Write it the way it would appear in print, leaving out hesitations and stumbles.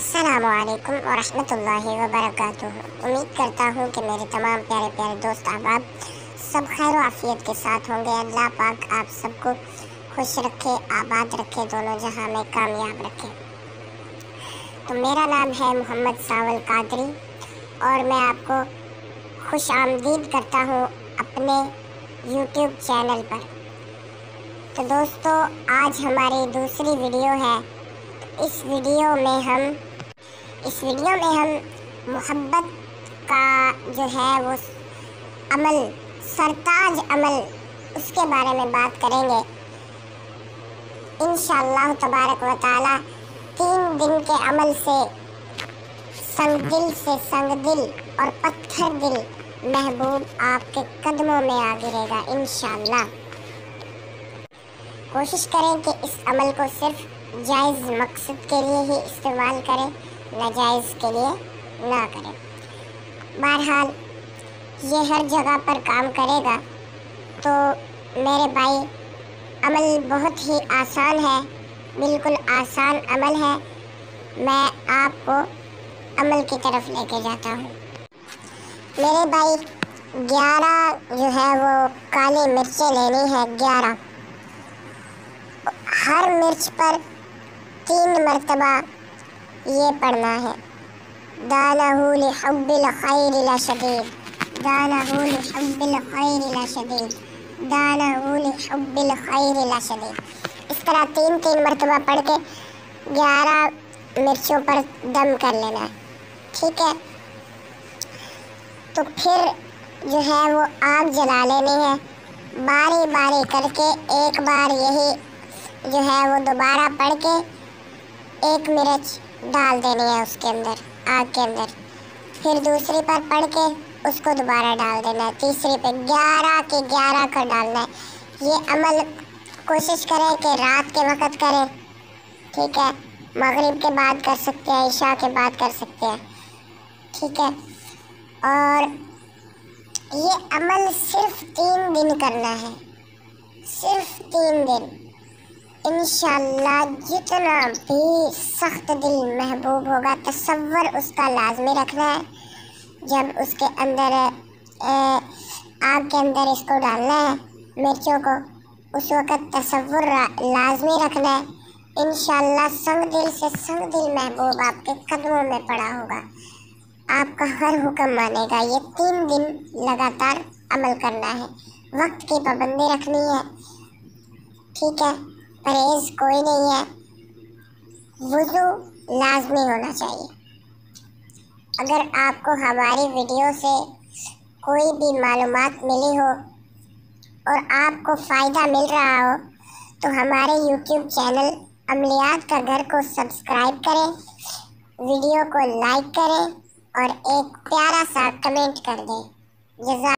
अस्सलामुअलैकुम वरहमतुल्लाहि वबरकातुहू। उम्मीद करता हूँ कि मेरे तमाम प्यारे प्यारे दोस्त अहबाब सब खैर आफियत के साथ होंगे। अल्लाह पाक आप सबको खुश रखे, आबाद रखे, दोनों जहां में कामयाब रखे। तो मेरा नाम है मोहम्मद सावल कादरी और मैं आपको खुश आमदीद करता हूँ अपने यूट्यूब चैनल पर। तो दोस्तों, आज हमारी दूसरी वीडियो है। इस वीडियो में हम मोहब्बत का जो है वो अमल, सरताज अमल, उसके बारे में बात करेंगे इंशाअल्लाह तबारक व तआला। 3 दिन के अमल से संग दिल और पत्थर दिल महबूब आपके कदमों में आ गिरेगा इंशाअल्लाह। कोशिश करें कि इस अमल को सिर्फ जायज़ मकसद के लिए ही इस्तेमाल करें, नाजायज़ के लिए ना करें। बहरहाल ये हर जगह पर काम करेगा। तो मेरे भाई, अमल बहुत ही आसान है, बिल्कुल आसान अमल है। मैं आपको अमल की तरफ लेके जाता हूँ। मेरे भाई, 11 जो है वो काली मिर्चें लेनी है, 11। हर मिर्च पर 3 मरतबा ये पढ़ना है, दानहू लिहुब्बिल खैरि लशदीद, दानहू लिहुब्बिल खैरि लशदीद, दानहू लिहुब्बिल खैरि लशदीद। इस तरह 3 मरतबा पढ़ के 11 मिर्चों पर दम कर लेना है, ठीक है। तो फिर जो है वो आग जला लेनी है, बारी बारी करके। एक बार यही जो है वो दोबारा पढ़ के 1 मिर्च डाल देनी है उसके अंदर, आग के अंदर। फिर दूसरी पर पढ़ के उसको दोबारा डाल देना है, तीसरी पे 11 के 11 का डालना है। ये अमल कोशिश करें कि रात के वक़्त करें, ठीक है। मगरिब के बाद कर सकते हैं, इशा के बाद कर सकते हैं, ठीक है। और ये अमल सिर्फ 3 दिन करना है, सिर्फ 3 दिन। इंशाअल्लाह जितना भी सख्त दिल महबूब होगा, तसव्वुर उसका लाजमी रखना है। जब उसके अंदर आग के अंदर इसको डालना है मिर्चों को, उस वक़्त तसव्वुर लाजमी रखना है। इंशाअल्लाह संग दिल से संग दिल महबूब आपके कदमों में पड़ा होगा, आपका हर हुक्म मानेगा। ये 3 दिन लगातार अमल करना है, वक्त की पाबंदी रखनी है, ठीक है। परहेज़ कोई नहीं है, वुज़ू लाजमी होना चाहिए। अगर आपको हमारी वीडियो से कोई भी मालूमात मिली हो और आपको फ़ायदा मिल रहा हो तो हमारे यूट्यूब चैनल अमलियात का घर को सब्सक्राइब करें, वीडियो को लाइक करें और एक प्यारा सा कमेंट कर दें।